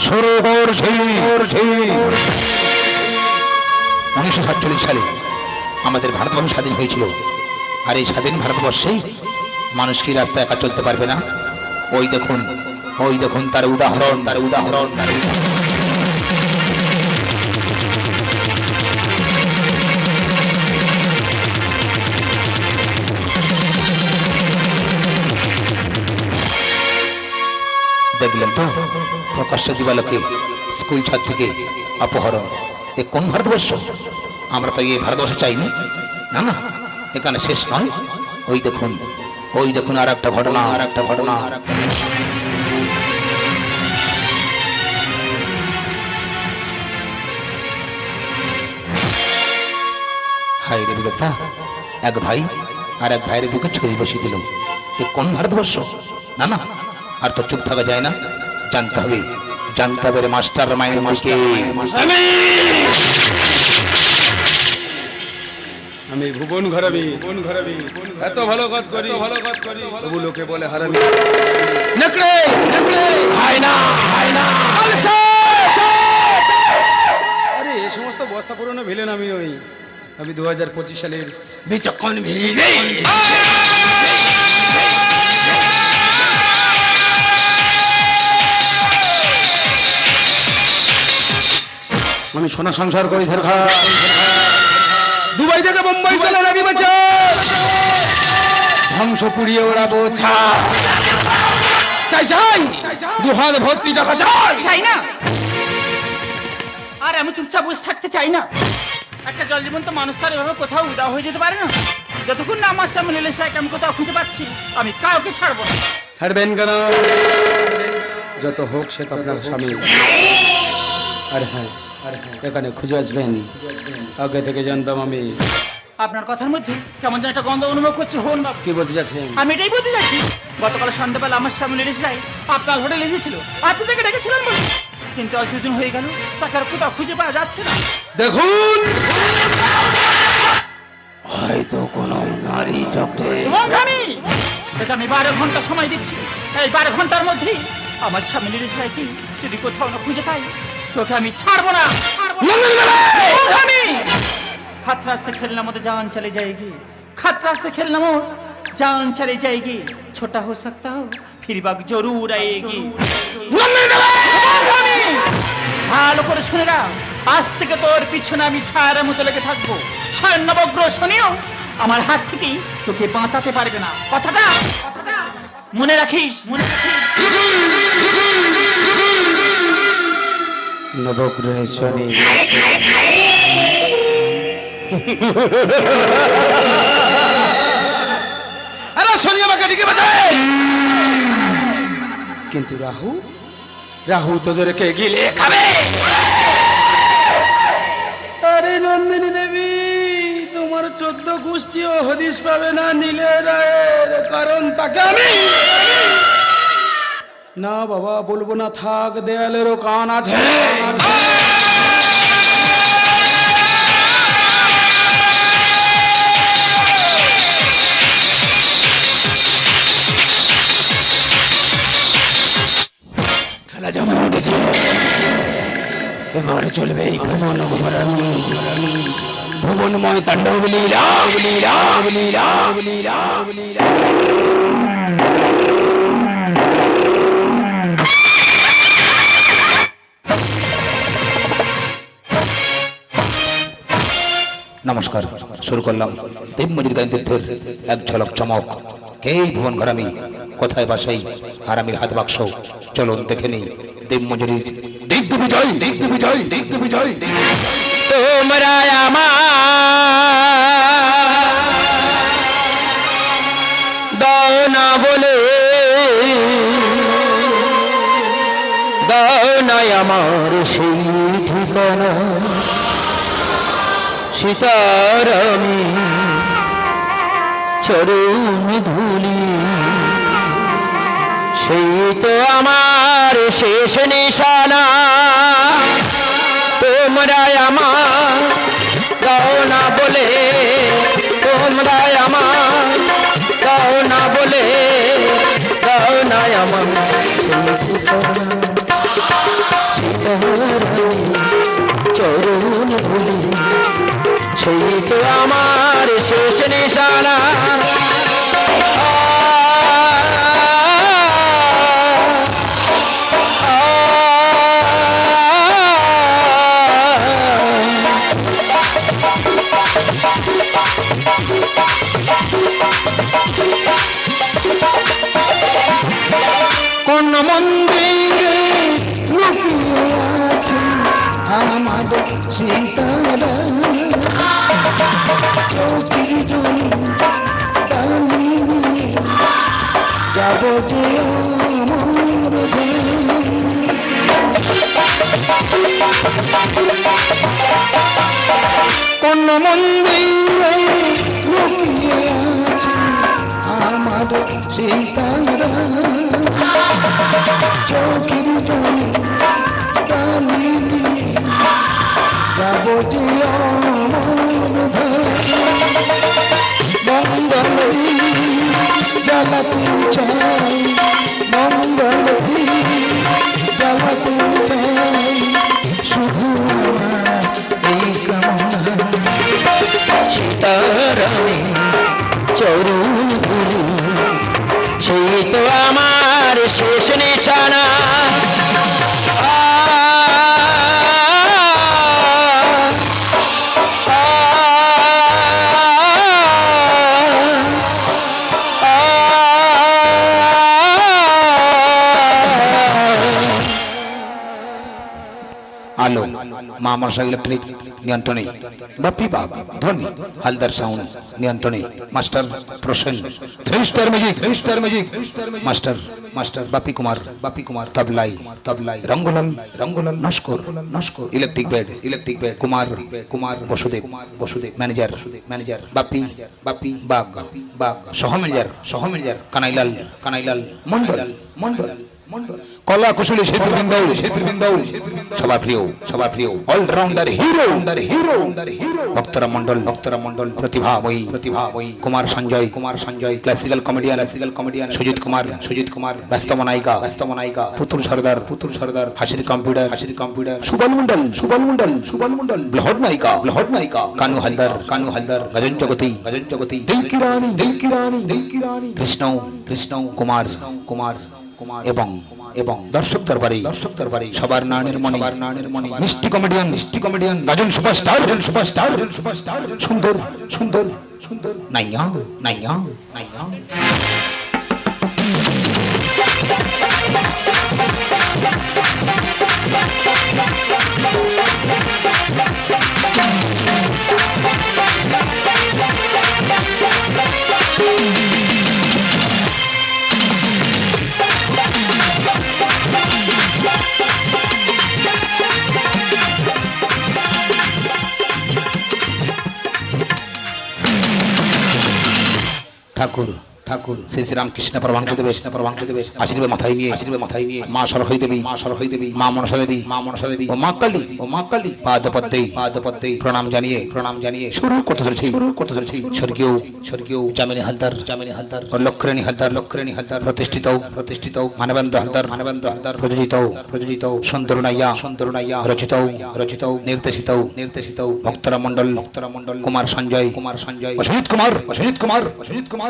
শুরু করছি। 1947 সালে আমাদের ভারতবর্ষ স্বাধীন হয়েছিল। আর এই স্বাধীন ভারতবর্ষে মানুষ কি রাস্তায় একা চলতে পারবে না? ওই দেখুন তার উদাহরণ। দেখলেন তো, প্রকাশ্য দিবালোকে স্কুল ছাত্রীকে অপহরণ। এ কোন ভারতবর্ষ? আমরা তো এই ভারতবর্ষ চাইনি। না, এখানে শেষ নয়। ওই দেখুন আর একটা ঘটনা। হায় রে বিধাতা, এক ভাই আর এক ভাইয়ের বুকে ছুরি বসিয়ে দিল। এ কোন ভারতবর্ষ? না, আর তো চুপ থাকা যায় না। জানতে হবে রে মাস্টার মাইন্ড মাস্টার। আমি ভুবন ঘরাবি এত ভালো কাজ করি তবু লোকে বলে হারামি। নেকড়ে হায় না। আরে এই সমস্ত বস্তা পুরনো ভিলেন আমি 2025 সালের বিচক্ষণ ভিলে। আমি সোনা সংসার করি সরকার। দুবাই থেকে মুম্বাই চলে রাখি বেচে ধ্বংস পুড়িয়ে ওড়াবো চাই 2 হাত ভর্তি টাকা চাই না। আর আমি চুপচাপ বসে থাকতে চাই না। একটা জল জীবন্ত মানুষ তার এভাবে কোথাও উদাও হয়ে যেতে পারে না। যতক্ষণ না আমার সামনে এলে আমি কোথাও খুঁজে পাচ্ছি, আমি কাউকে ছাড়বো না। ছাড়বেন কেন? যত হোক সে তো আপনার স্বামী। আর হ্যাঁ, এখানে খুঁজে আসবেন। আগে থেকে জানতাম আমি। আপনার কথার মধ্যে কেমন যেন একটা গন্ধ অনুভব করছে। হন বাবু, কি বলতে যাচ্ছেন? আমি এটাই বলতে যাচ্ছি, গতকাল সন্ধ্যাবেলা আমার সামনে এসেছিলাম, আপনার হোটেলে এসেছিল, আপনি তাকে ডেকেছিলেন বলে। কিন্তু আজ 2 দিন হয়ে গেল, তাকে আর কোথাও খুঁজে পাওয়া যাচ্ছে না। দেখুন, হয়তো কোনো নারী চক্রে। এটা আমি 12 ঘন্টা সময় দিচ্ছি। এই 12 ঘন্টার মধ্যে আমার সামনে এসেছি যদি কোথাও না খুঁজে পাই, তোকে আমি ছাড়বো না। खतरा से खेलना मत जान चली जाएगी, खतरा से खेलना मत जान चली जाएगी। छोटा हो सकता हो फिर वक्त जरूर आएगी। ভালো করে শুনে না, আজ থেকে তোর পিছনে আমি ছায়ার মতো লেগে থাকবো। স্বয়ং নবগ্রহ শনিও আমার হাত থেকে তোকে বাঁচাতে পারবে না। কথাটা মনে রাখিস। নবগ্রহ শনি। আরে শনি আমাকে ডেকে বাঁচাবে। কিন্তু রাহু তোদেরকে গিলে খাবে। আরে নন্দিনী দেবী, তোমার 14 গোষ্ঠীও হদিশ পাবে না নীলে রায়ের, কারণ তাকে আমি। না বাবা, বলবো না, থাক, দেয়ালেরও কান আছে। খেলা যেমন উঠেছে, এবার চলবে ভুবনময় তাণ্ডব লীলা। নমস্কার, শুরু করলাম দেবমজুর গাইতের এক ঝলক চমক। এই ভুবন ঘরামি কোথায় বাসাই হারামির হাত বাক্স। চলুন দেখে নেই দেবমজুরির দিব্য বিজয়। তোমরা আমার দাও না বলে, দাও নাই আমার সেই ঠিকানা। সীতার আমি চরণ ধুলি, সেই তো আমার শেষ নিশানা। তোমরা আমার দাও না বলে, তোমরা আমার দাও না বলে, দাও না আমার সেই চরণ ধুলি সেই তো আমার শেষ নিশানা কোন মন্দিরে লুকিয়ে আছে আমার সীতারা চৌকির জন্য যাব যে আমার কোন মন্দিরে লুকিয়ে আছে আমার সীতারা চৌকির জন্য যাব যে মঙ্গলী জ্বালাতে চাই মঙ্গলী জ্বালাতে চাই শুধু এই কামনা সীতারামে চরণ ধুলি সেই তো আমার শেষ নিশানা আলো মা মনসা ইলেকট্রিক নিয়ন্ত্রণে বাপ্পি বাগ ধ্বনি হালদার সাউন্ড নিয়ন্ত্রণে master Prasen 3 star magic master Bappi Kumar তবলাই রঙ্গলাল নস্কর ইলেকট্রিক বেড কুমার বসুদেব ম্যানেজার বাপ্পি বাগ সহ ম্যানেজার কানাইলাল মন্ডল কলা কুশলী শিল্পীবৃন্দ সবার প্রিয় অলরাউন্ডার হিরো ভক্তরা মন্ডল প্রতিভাময়ী কুমার সঞ্জয় ক্লাসিক্যাল কমেডিয়ান সুজিত কুমার ব্যস্তম নায়িকা পুতুল সর্দার হাসির কম্পিউটার সুবল মন্ডল ব্লহট নায়িকা কানু হালদার গজন জগতি দিল কি রানী কৃষ্ণ কুমার এবং দর্শক দরবারে সবার নয়নের মনে মিষ্টি কমেডিয়ান গাজন সুপারস্টার সুন্দর নাইয়া ঠাকুর শ্রী শ্রী রামকৃষ্ণ পরমাংশ দেবে আশীর্বাদ মাথায় নিয়ে মা সরহই দেবী মা মনসা দেবী ও মা কালী পাদপদ্মে প্রণাম জানিয়ে শুরু করতে চলেছি স্বর্গীয় জামিনী হালদার ও লক্ষ্মী হালদার প্রতিষ্ঠিত মানবেন্দ্র হালদার প্রযোজিত সুন্দর নাইয়া রচিত নির্দেশিত ভক্তরা মন্ডল কুমার সঞ্জয় অসিত কুমার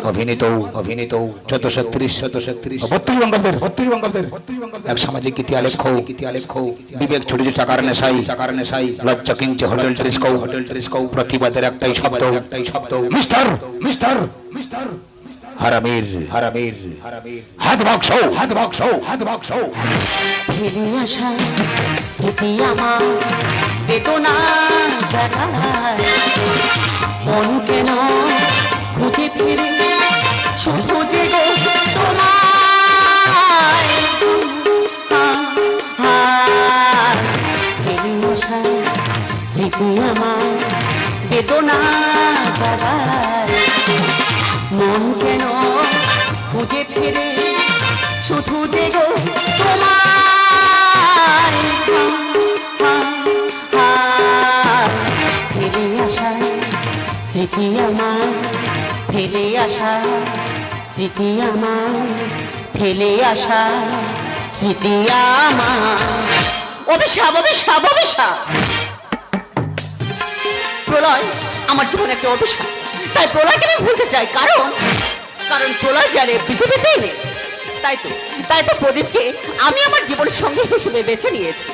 অভিনীত 1430 বঙ্গাব্দের এক সামাজিক গীতি আলেখ্য বিবেক ছুটেছে চাকার নেশাই লজ্জা কিনছে হোটেল টেরিস্কো প্রতিবাদের একটাই শব্দ মিস্টার হারামির হাত বাক্স ফিরে আসা স্মৃতি আমার বেদনা জাগায় মন কেন খুঁজে ফিরে শুধু যে গো তোমায় ফিরে আসা স্মৃতি আমার বেদনা জাগায় মন কেন খুঁজে ফিরে শুধু যে গো তোমায় ফিরে আসা স্মৃতি আমার ফেলে আসা স্মৃতি আমার ফেলে আসা স্মৃতি আমার ও অভিশাপ অভিশাপ অভিশাপ। প্রলয় আমার জীবনে একটা অভিশাপ, তাই প্রলয়কে আমি ভুলতে চাই, কারণ কারণ প্রলয় জানে পৃথিবীতেই নেই। তাই তো প্রদীপকে আমি আমার জীবনের সঙ্গী হিসেবে বেছে নিয়েছি।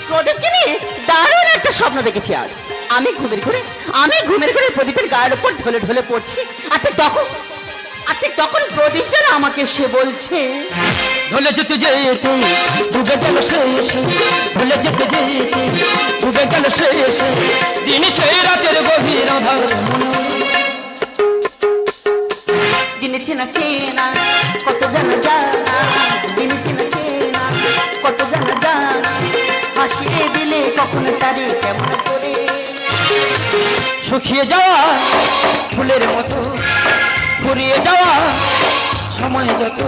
প্রদীপকে নিয়ে দারুণ একটা স্বপ্ন দেখেছি আজ। আমি ঘুমের ঘরে প্রদীপের গায়ের উপর ঢলে ঢলে পড়ছি, আর ঠিক তখন প্রদীপ যেন আমাকে সে বলছে, ঢলে যেতে যেতে ডুবে গেল শেষে, ঢলে যেতে যেতে ডুবে গেল শেষে, দিন সেই রাতের গভীর আধার। দিনে চেনা চেনা কত জানা জানা, দিনে চেনা চেনা কত জানা জানা, হাসিয়ে দিলে কখন তারে কেমন করে শুকিয়ে যাওয়া ফুলের মতো, ফুরিয়ে যাওয়া সময় যত,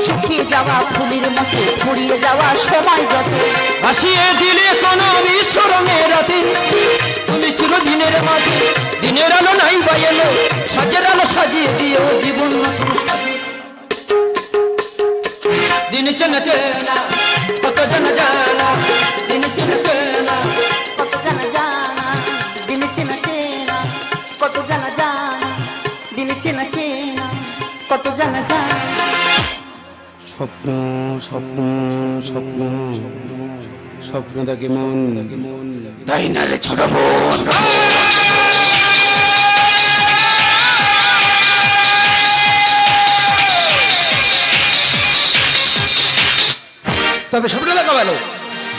শুকিয়ে যাওয়া ফুলের মতো ফুরিয়ে যাওয়া সময় যত, ভাসিয়ে দিলে কোনো বিস্মরণের রাতে, তুমি চিরদিনের মাঝে, দিনের আলো নাই বা এলো, সাজের আলো সাজিয়ে দিও জীবন নতুন সাজে। দিন চেনা চেনা কত জানা জানা, দিন চেনা চেনা কত জানা জানা, দিনে চেনা চেনা কত জানা জানা, দিনে চেনা চেনা কত জানা জানা। স্বপ্ন স্বপ্ন স্বপ্ন স্বপ্ন দেখে মন, তাই না রে ছোট বোন। তবে স্বপ্ন দেখা ভালো,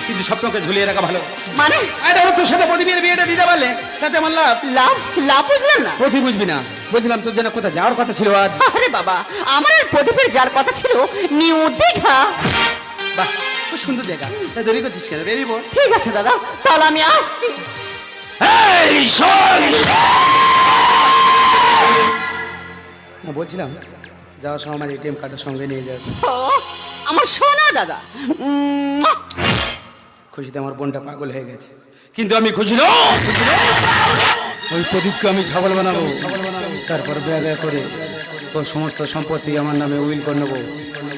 কিন্তু স্বপ্নকে ঝুলিয়ে রাখা ভালো। মানে আরে তোর সাথে প্রদীপের বিয়েটা দিতে পারলে তাতে আমার লাভ। লাভ লাভ বুঝলাম না। প্রতি বুঝবি না, বলছিলাম তোর জন্য কোথায় যাওয়ার কথা ছিল আজ। আরে বাবা, আমার আর প্রদীপের যার কথা ছিল নিউ দীঘা। বাহ, খুব সুন্দর জায়গা। তা দেরি করছিস কেন? বেরিয়ে পড়। ঠিক আছে দাদা, তাহলে আমি আসছি। এই শোন, বলছিলাম যাওয়ার সময় আমার এটিএম কার্ডের সঙ্গে নিয়ে যাস। ও, আমার সোনা দাদা। খুশিতে আমার বোনটা পাগল হয়ে গেছে, কিন্তু আমি খুশি না। ওই প্রদীপকে আমি ছাগল বানাবো, তারপর ব্যয় করে তোর সমস্ত সম্পত্তি আমার নামে উইল করে নেবো।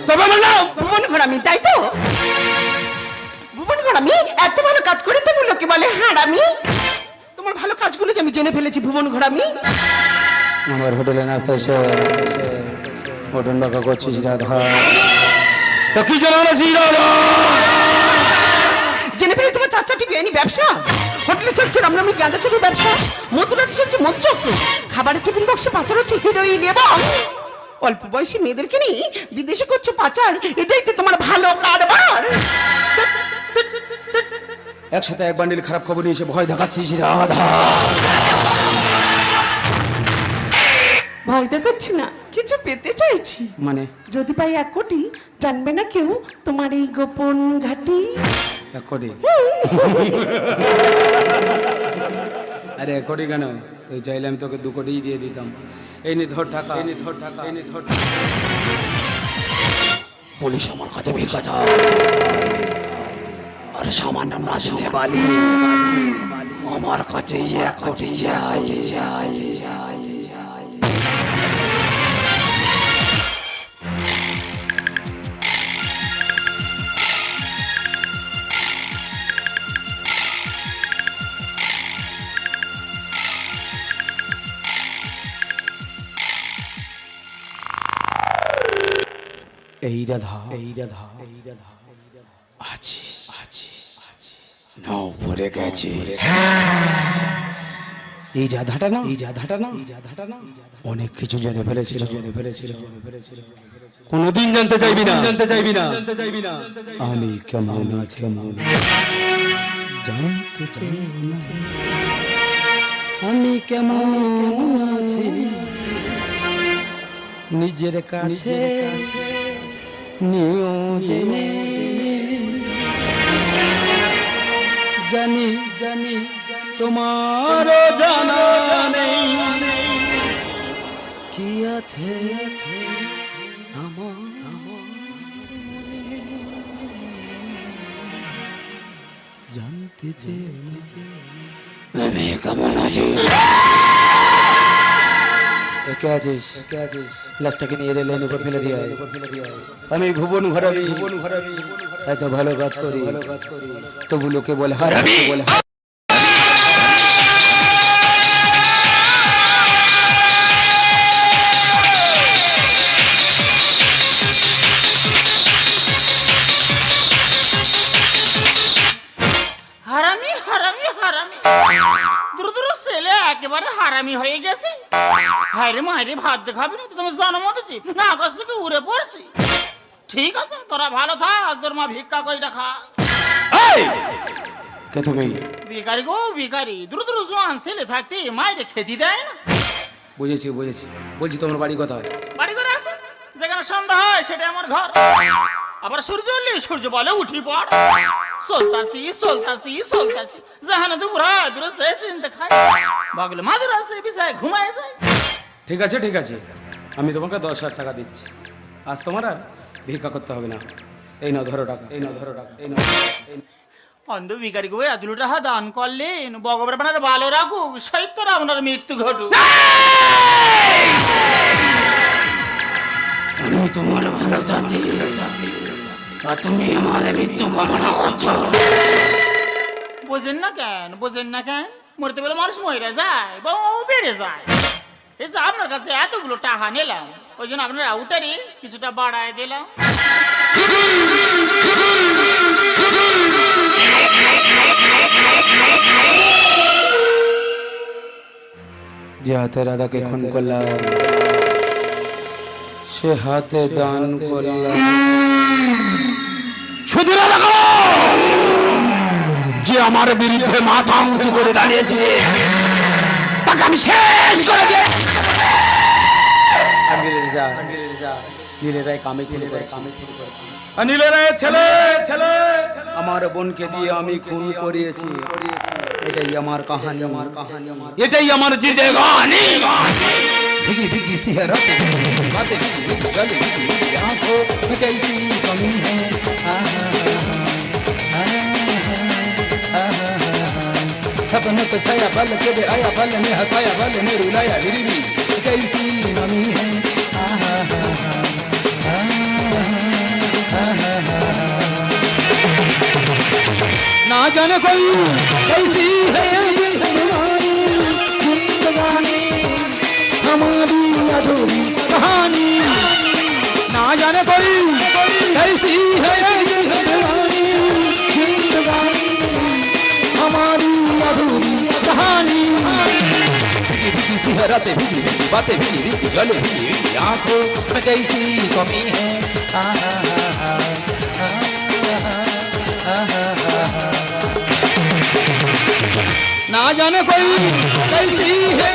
তবে আমার নাম ভুবন ঘরামি, তাই তো? ভুবন ঘরামি এত ভালো কাজ করে তুমি লোকে বলে হারামি। তোমার ভালো কাজগুলো যে আমি জেনে ফেলেছি ভুবন ঘরামি। আমার হোটেলে নাস্তা এসে হোটেল ডাকা করছিস রাধা, তা কি জানাচ্ছি রাধা? জেনে ফেলে তোমার চাচাটি বেআইনি ব্যবসা, হোটেলে চলছে রামনামি গাঁদা চুরির ব্যবসা, মধুরাতে চলছে মধুচক্র, খাবারের টিফিন বক্সে পাচার হচ্ছে হিরোইন, এবং অল্প বয়সী মেয়েদেরকে নিয়ে বিদেশে করছো পাচার। এটাই তো তোমার ভালো কারবার। একসাথে এক বান্ডিল খারাপ খবর নিয়ে এসে ভয় দেখাচ্ছিস রাধা। ভয় দেখাচ্ছি না, কিছু পেতে চাইছি। মানে যদি পাই 1 কোটি, জানবে না কেউ তোমার এই গোপন ঘাটি। 1 কোটি? আরে 1 কোটি কেন, তুই চাইলে আমি তোকে 2 কোটিই দিয়ে দিতাম। এই নে ধর টাকা, এই নে ধর টাকা, এই নে ধর টাকা। পুলিশ আমার কাছে ভিক্ষা চায়, আর সামান্য নাচলে বালি আমার কাছে 1 কোটি চাই চাই চাই। এই রাধা, এই রাধা, এই রাধা আছিস আছিস নাও ভরে গেছে। এই রাধাটা না, এই রাধাটা না, এই রাধাটা না অনেক কিছু জেনে ফেলেছিল, কোনোদিন জানতে চাইবি না, জানতে চাইবি না, জানতে চাইবি না আমি কেমন আছি, কেমন জানতে চাই না আমি কেমন আছি, নিজের কাছে নিও জেনে জানি জানি তোমার জানা নেই কি আছে আমার জানতে চেয়ে আমি কেমন আছি। একে আছিস, একে আছিস লাশটাকে নিয়ে রেলের উপর ফেলে দিয়ে আমি ভুবন ঘরাবি, ভুবন ঘরাবি। এত ভালো কাজ করি তবু লোকে বলে হারামি বলে হারামি হারামি হারামি দ্রুত ছেলে একেবারে হারামি হয়ে গেছে। হায়রে মায়েরে ভাত দেখাবি না তো তুমি জন্ম দিচ্ছি না আকাশ থেকে উড়ে পড়ছি। ঠিক আছে তোরা ভালো থাক, তোর মা ভিক্ষা কইটা খা। কে তুমি? ভিখারি গো ভিখারি, দ্রুত জোয়ান ছেলে থাকতে মায়েরে খেতে দেয় না। বুঝেছি বলছি তোমার বাড়ি কোথায়? বাড়ি করে আছে যেখানে সন্ধ্যা হয় সেটা আমার ঘর। আবার সূর্য উঠলে সূর্য বলে উঠি পড়। চলতাছি জাহানে দুপুর হয় দূরে সে চিনতে খায় বাগলে মাদুর আছে বিছায় ঘুমায় যায়। ঠিক আছে আমি তোমাকে 10,000 টাকা দিচ্ছি, আজ তোমার আর ভিক্ষা করতে হবে না। এই নাও ধরো টাকা, এই নাও অন্ধ ভিখারি গো এতগুলো টাকা দান করলেন, ভগবান আপনার ভালো রাখুক, সৈত্যর আপনার মৃত্যু ঘটুক। আমি তোমার ভালো চাচ্ছি আর তুমি আমার মৃত্যু কামনা করছো। বোঝেন না কেন মরতে বলে মানুষ মরে যায় বা ও বেড়ে যায়। এই যে আপনার কাছে এতগুলো টাকা নিলাম ওই জন্য আপনার আউটারি কিছুটা বাড়ায় দিলাম। যে হাতে রাধাকে খুন করলাম সে হাতে দান করলাম। শুধু রাখো যে আমার বিরুদ্ধে মাথা উঁচু করে দাঁড়িয়েছে তাকে আমি শেষ করে দিয়ে নীলেরাই কামে খেলে নীলেরাই ছেলে আমার বোনকে দিয়ে আমি খুন করিয়েছি। এটাই আমার কাহানি, এটাই আমার জিন্দেগানি। भीगी भीगी सी है रातें बातें भीगी गली भीगी आंखों में कैसी कमी है सपनों पे छाया पल के दे आया पल में हंसाया पल में रुलाया गिरी कैसी कमी है ना जाने कोई कैसी है जिंदगानी हमारी अधूरी कहानी। ना जाने कोई कैसी है जिंदगानी हमारी अधूरी कहानी। भीगी भीगी सी है रातें भीगी भीगी बातें भीगी भीगी गली भीगी भीगी आंखों में कैसी कमी है ना जाने कोई कैसी है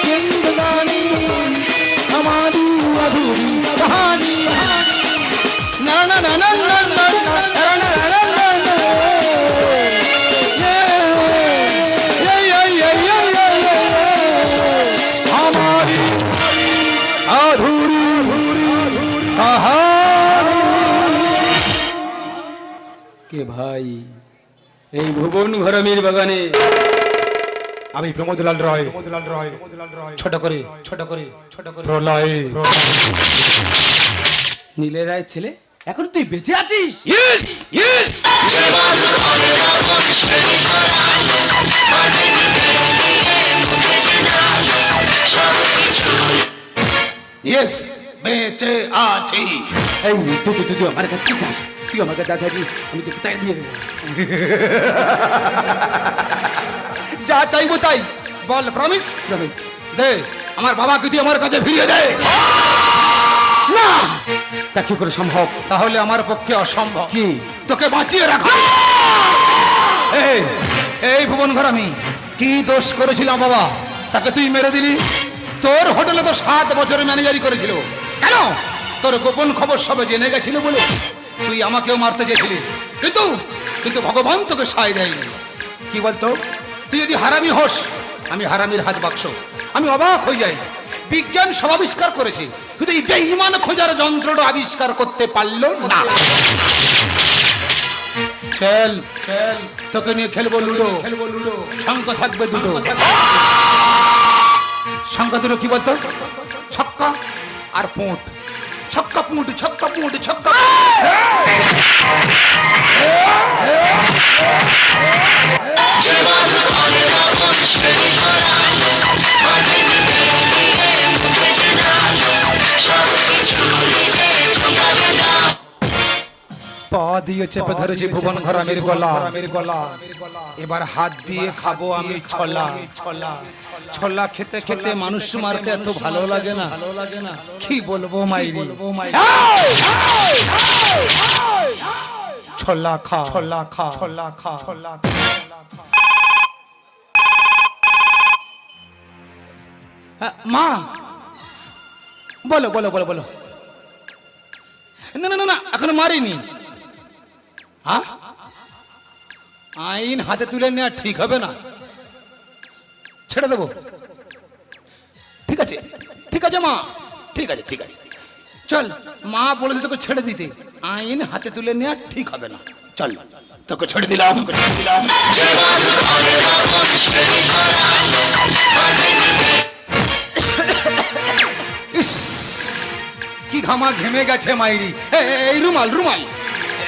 जिंदगानी हमारी अधूरी कहानी। ना ना ना ना ना ना हमारी अधूरी कहानी। के भाई এই ভুবন ঘরমের বাগানে আমি প্রমোদলাল রয় ছোট করে প্রলয় নীলের রায় ছেলে, এখন তুই বেঁচে আছিস? यस बेचे आছি এই তুই আমার কাছে কি চাস? তুই আমার কাছে থাকি আমি তোকে তাই দিয়ে দেবো। যা চাইবো তাই বল প্রমিস প্রমিস দে আমার বাবাকে তুই আমার কাছে ফিরিয়ে দে। না, তা কি করে সম্ভব? তাহলে আমার পক্ষে অসম্ভব। কি? তোকে বাঁচিয়ে রাখা। এই ভুবন ঘরামি কি দোষ করেছিলাম বাবা তাকে তুই মেরে দিলি? তোর হোটেলে তো 7 বছরের ম্যানেজারি করেছিল, কেন? তোর গোপন খবর সবে জেনে গেছিল বলে তুই আমাকেও মারতে চেয়েছিলি, কিন্তু ভগবান তোকে সায় দেয়নি। কি বলতো, তুই যদি হারামি হোস, আমি হারামির হাত বাক্স। আমি অবাক হয়ে যাই, বিজ্ঞান সব আবিষ্কার করেছে, কিন্তু এই বেঈমান খোঁজার যন্ত্রটা আবিষ্কার করতে পারলো না। চল তোকে নিয়ে খেলবো লুডো, শঙ্খ থাকবে দুটো। শঙ্খ দুটো কি বলতো? ছক্কা আর পোঁট। ছক্কা পুঁট ছক্কা পুঁট ছক্কা পা দিয়ে চেপে ধরেছি ভুবন ঘরামের গলা এবার হাত দিয়ে খাবো আমি ছলা ছলা খেতে খেতে মানুষ মারতে এত ভালো লাগে না কি বলবো মাইরি ছলা খা ছলা খা ছলা খা ছলা মা বলো বলো বলো বলো না না না না এখন মারিনি হ্যাঁ আইন হাতে তুলে নেওয়া ঠিক হবে না ছেড়ে দেবো ঠিক আছে ঠিক আছে মা ঠিক আছে ঠিক আছে চল মা বলেছে তোকে ছেড়ে দিতে আইন হাতে তুলে নেওয়া ঠিক হবে না চল তোকে ছেড়ে দিলাম ইস, কি ঘামা ঘেমে গেছে মাইরি এই রুমাল রুমাল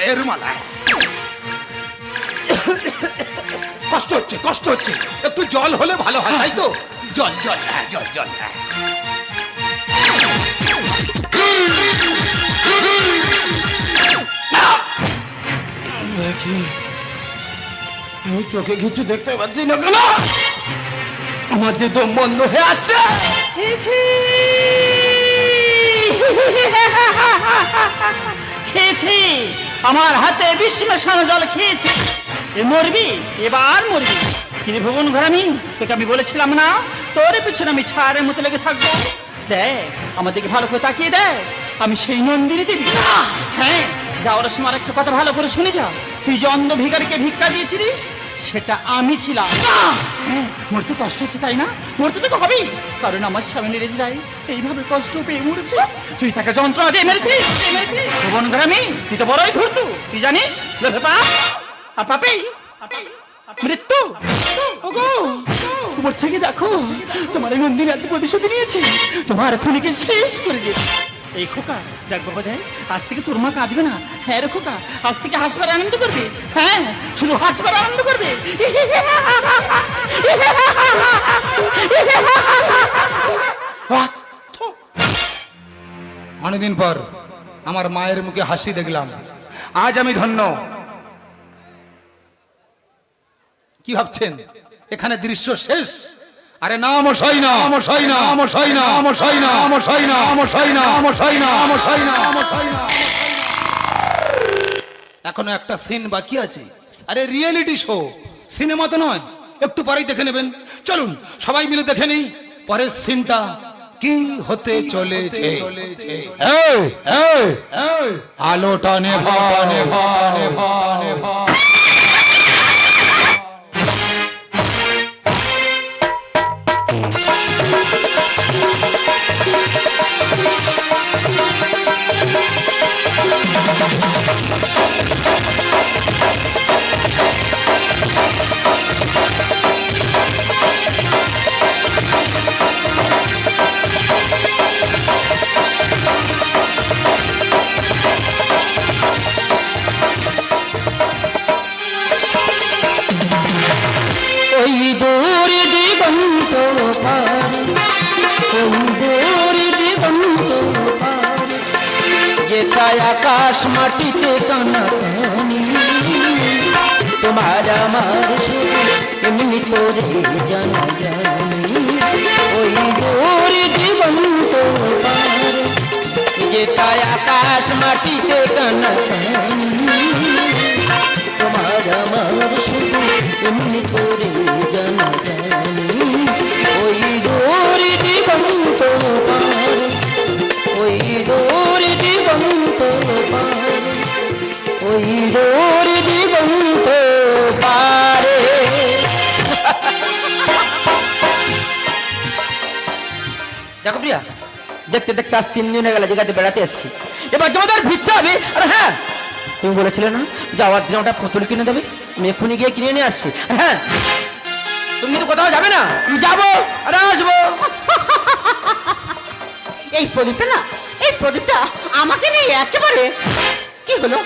এই রুমাল আয়। কষ্ট হচ্ছে একটু জল হলে ভালো হয় তাই তো জল জল হ্যাঁ জল জল হ্যাঁ দেখি আমি চোখে কিছু দেখতে পাচ্ছি না কেন আমার যে দম বন্ধ হয়ে আসছে খেয়েছি আমার হাতে বিষ মেশানো জল খেয়েছি এ মরবি এবার মরবি কিন্তু ভুবন ঘরামি তোকে আমি বলেছিলাম না তোর পিছনে আমি ছাড়ের মতো লেগে থাকবো দেখ আমাদেরকে ভালো করে তাকিয়ে দেখ আমি সেই নন্দিনী দেবী হ্যাঁ যাওয়ার সময় একটা কথা ভালো করে শুনে যা তুই যে অন্ধ ভিখারিকে ভিক্ষা দিয়েছিলিস সেটা আমি ছিলাম হ্যাঁ, মরতে কষ্ট হচ্ছে তাই না মরতে তো হবেই কারণ আমার স্বামী রেজরাই এইভাবে কষ্ট পেয়ে মরেছে তুই তাকে যন্ত্রণা দিয়ে মেরেছিস ভুবন ঘরামি তুই তো বড়ই ধরতু তুই জানিস লোভে পাপ আর পাপেই মৃত্যু ওগো উপর থেকে দেখো তোমার এই নন্দিনী এত প্রতিশোধ নিয়েছে তোমার খুনিকে শেষ করে দিয়েছে এই খোকা দেখ বাবা দেখ আজ থেকে তোর মা কাঁদবে না হ্যাঁ রে খোকা আজ থেকে হাসবার আনন্দ করবে হ্যাঁ শুধু হাসবার আনন্দ করবে অনেকদিন পর আমার মায়ের মুখে হাসি দেখলাম আজ আমি ধন্য কি ভাবছেন এখানে দৃশ্য শেষ আরে না মশাই না মশাই না মশাই না মশাই না মশাই না মশাই না মশাই না মশাই না মশাই না এখনো একটা সিন বাকি আছে আরে রিয়েলিটি শো সিনেমা তো নয় একটু পরেই দেখে নেবেন চলুন সবাই মিলে দেখে নেই পরের সিনটা কি হতে চলেছে এই এই আলোটা নেভা নেভা নেভা নেভা ওই দূর দিগন্ত পার ওই দূর দিগন্ত পার যেথায় আকাশ মাটিতে কানাকানি তোমার আমার শুধু এমনি করে জানা জানি ওই দূর দিগন্ত পার যেথায় আকাশ মাটিতে কানাকানি তোমার আমার শুধু এমনি করে জানা জানি ওই দূর দিগন্ত পার ওই দূর দিগন্ত পার ওই দূর দিগন্ত পারে দেখো প্রিয়া দেখতে দেখতে আজ 3 দিন হয়ে গেল জায়গাতে বেড়াতে এসেছি এবার জমাদার ভিড়তে হবে আর হ্যাঁ তুমি বলেছিলে না যাওয়ার দিন ওটা পুতুল কিনে দেবে আমি এক্ষুনি গিয়ে কিনে নিয়ে আসছি হ্যাঁ তুমি তো কোথাও যাবে না আমি যাবো আর আসবো এই প্রদীপটা না এই প্রদীপটা আমাকে নিয়ে একেবারে কি হলো?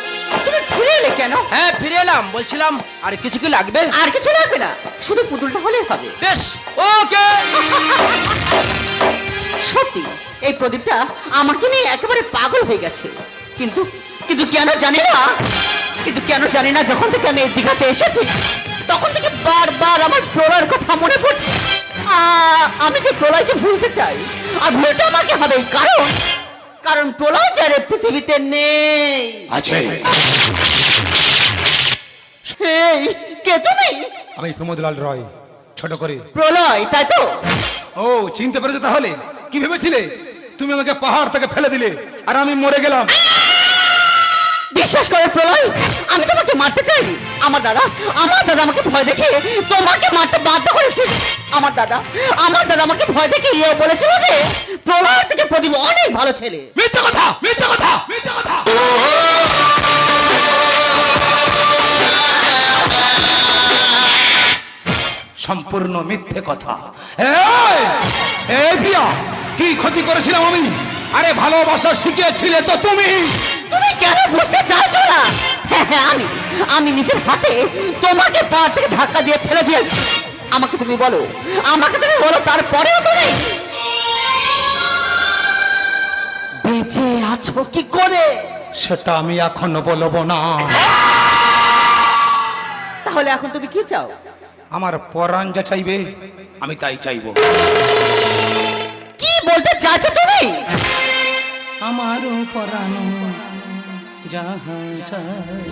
তুমি ফিরে এলে কেন? হ্যাঁ ফিরে এলাম, বলছিলাম আর কিছু কি লাগবে? আর কিছু লাগবে না, শুধু পুতুলটা হলেই হবে। বেশ, ওকে। সত্যি এই প্রদীপটা আমাকে নিয়ে একেবারে পাগল হয়ে গেছে। কিন্তু কিন্তু কেন জানি না, যখন থেকে আমি এই দীঘাতে এসেছি তখন থেকে বারবার আমার প্রলয়ের কথা মনে পড়ছে। আমি যে প্রলয়কে ভুলতে চাই, আর ভুলতে আমাকে হবে, কারণ প্রলয় যারে পৃথিবীতে নেই। আছে। এই কে তুমি? আমি প্রমোদলাল রয়, ছোট করে। প্রলয়, তাই তো? ও, চিনতে পেরেছো তাহলে? কি ভেবেছিলে তুমি আমাকে পাহাড় থেকে ফেলে দিলে আর আমি মরে গেলাম? বিশ্বাস করে প্রলয়, আমি তোমাকে মারতে চাইনি। আমার দাদা আমাকে ভয় দেখে তোমাকে মারতে বাধ্য করেছে। আমার দাদা আমাকে ভয় দেখে বলেছিল যে প্রলয় থেকে প্রদীপ অনেক ভালো ছেলে। মিথ্যা কথা, মিথ্যা কথা, মিথ্যা কথা। সম্পূর্ণ মিথ্যে কথা। এই প্রিয়া, কি ক্ষতি করেছিলাম আমি? আরে ভালোবাসা শিখিয়েছিলে তো তুমি কেন বুঝতে চাইছো না? হ্যাঁ, আমি নিজের হাতে তোমাকে পা থেকে ধাক্কা দিয়ে ফেলে দিয়েছি। আমাকে তুমি বলো, তারপরেও তুমি বেঁচে আছো কি করে? সেটা আমি এখনো বলবো না। তাহলে এখন তুমি কি চাও? আমার পরাণ যা চাইবে আমি তাই চাইবো। কি বলতে চাইছো তুমি? আমারও পরাণ যাহা চাই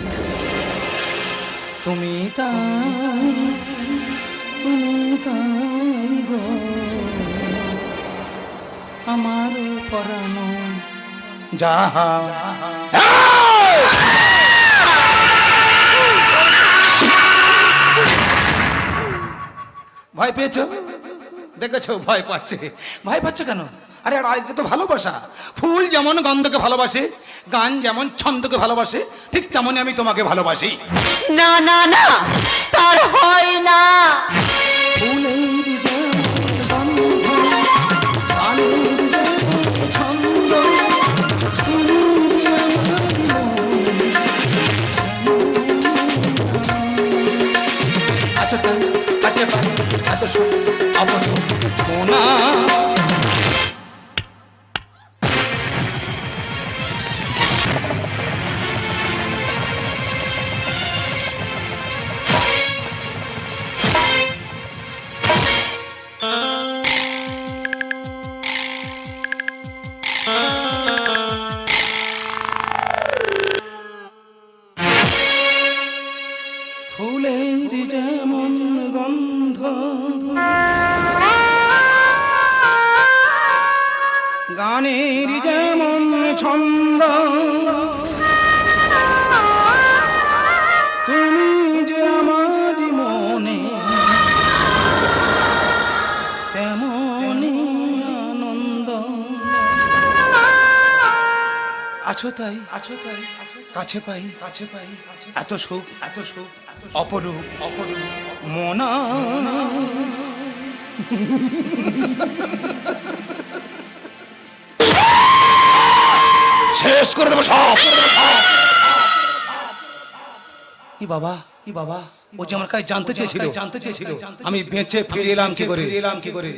তুমি তাই গো, আমারও পরাণ যাহা। ভয় পেয়েছো? দেখেছো ভয় পাচ্ছে। ভয় পাচ্ছ কেন? আরে আর এটা তো ভালোবাসা। ফুল যেমন গন্ধকে ভালোবাসে, গান যেমন ছন্দকে ভালোবাসে, ঠিক তেমনই আমি তোমাকে ভালোবাসি। না না না, তার হয় না। ফুলের যেমন গন্ধ, গানের যেমন ছন্দ, তুমি যে আমার মনে তেমনই আনন্দ। আছো তাই কাছে পাই এত সুখ অপরূপ মনা। শেষ করে দেবো সব। কি বাবা ও যে আমার কাছে জানতে চেয়েছিল আমি বেঁচে ফিরে এলাম কি করে।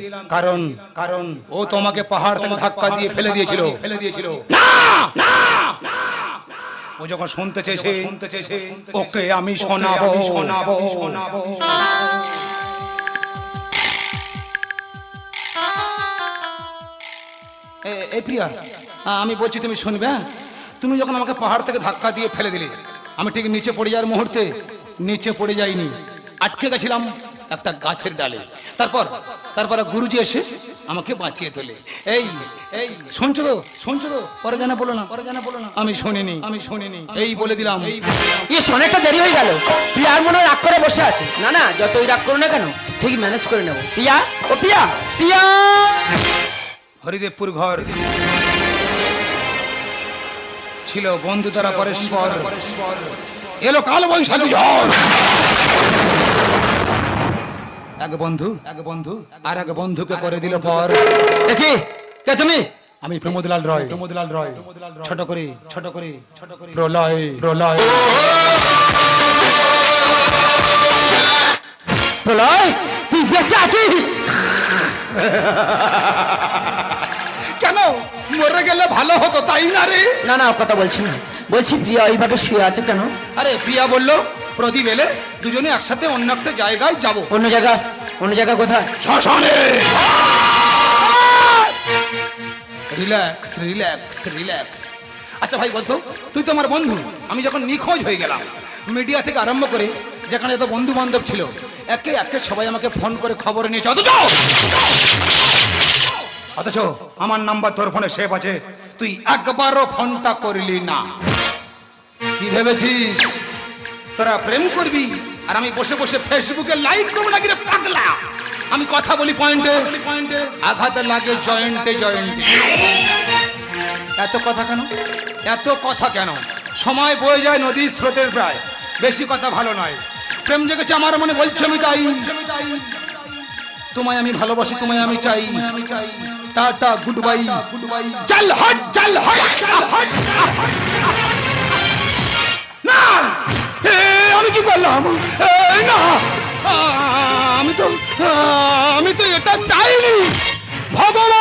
কারণ ও তোমাকে পাহাড় থেকে ধাক্কা দিয়ে ফেলে দিয়েছিল। না, ও যখন শুনতে চেয়েছে ওকে আমি শোনাবো। এই প্রিয়া, আমি বলছি তুমি শুনবে। হ্যাঁ, তুমি যখন আমাকে পাহাড় থেকে ধাক্কা দিয়ে ফেলে দিলে, আমি ঠিক নিচে পড়ে যাওয়ার মুহূর্তে নিচে পড়ে যাইনি, আটকে গেছিলাম একটা গাছের ডালে। তারপর গুরুজি এসে আমাকে বাঁচিয়ে তোলে। এই শুনছো তো? পরে জানা বলো না। আমি শুনিনি। এই বলে দিলাম। অনেকটা দেরি হয়ে গেল। প্রিয়ার মনে রাগ করে বসে আছে। না যতই রাগ করো না কেন, ঠিক ম্যানেজ করে নেবো। প্রিয়া। হরিদেবপুর ঘর ছিল বন্ধু দ্বারা পরস্পর, এলো কাল বৈশাখী ঝড়। এক বন্ধু আর এক বন্ধুকে করে দিল পর। দেখি কে তুমি? আমি প্রমোদলাল রয় ছোট করে প্রলয় প্রলয় তুই বেঁচে আছিস? কেন মরে গেলে ভালো হতো তাই না রে? না না, ও কথা বলছি না, বলছি প্রিয়া এইভাবে শুয়ে আছে কেন? আরে প্রিয়া বললো প্রদীপ এলে দুজনে একসাথে অন্য একটা জায়গায় যাব। অন্য জায়গা কোথায়? শ্মশানে। রিল্যাক্স। আচ্ছা ভাই বলতো, তুই তো আমার বন্ধু, আমি যখন নিখোঁজ হয়ে গেলাম মিডিয়া থেকে আরম্ভ করে যেখানে এত বন্ধু বান্ধব ছিল একে একে সবাই আমাকে ফোন করে খবর নিয়েছে, অথচ আমার নাম্বার তোর ফোনে সেভ আছে, তুই একবারও ফোনটা করলি না। কি ভেবেছিস তোরা প্রেম করবি আর আমি বসে বসে ফেসবুকে লাইক করবো নাকি রে পাগলা? আমি কথা বলি পয়েন্টে, আঘাত লাগে জয়েন্টে। এত কথা কেন? সময় বয়ে যায় নদীর স্রোতের প্রায়, বেশি কথা ভালো নয়। প্রেম জেগেছে আমার মনে, বলছে আমি তাই। তোমায় আমি ভালোবাসি, তোমায় আমি চাই। Tata good bye. চল হট না, আমি কি করলাম? না, আমি তো এটা চাইনি ভগবান।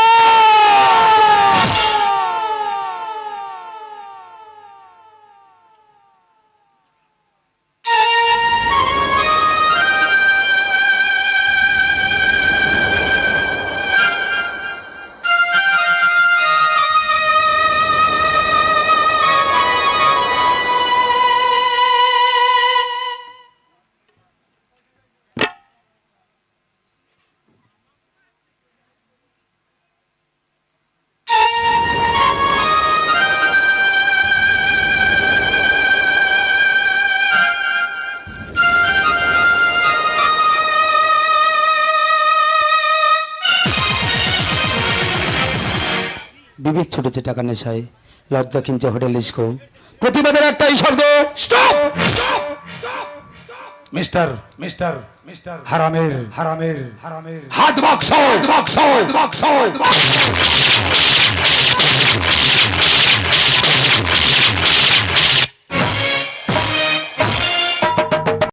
বিবেক ছুটেছে টাকা নেশায়, লজ্জা কিনছে হোটেল ইস্কো। প্রতিবাদের একটাই শব্দ, স্টপ। মিস্টার হারামের হাত বাক্স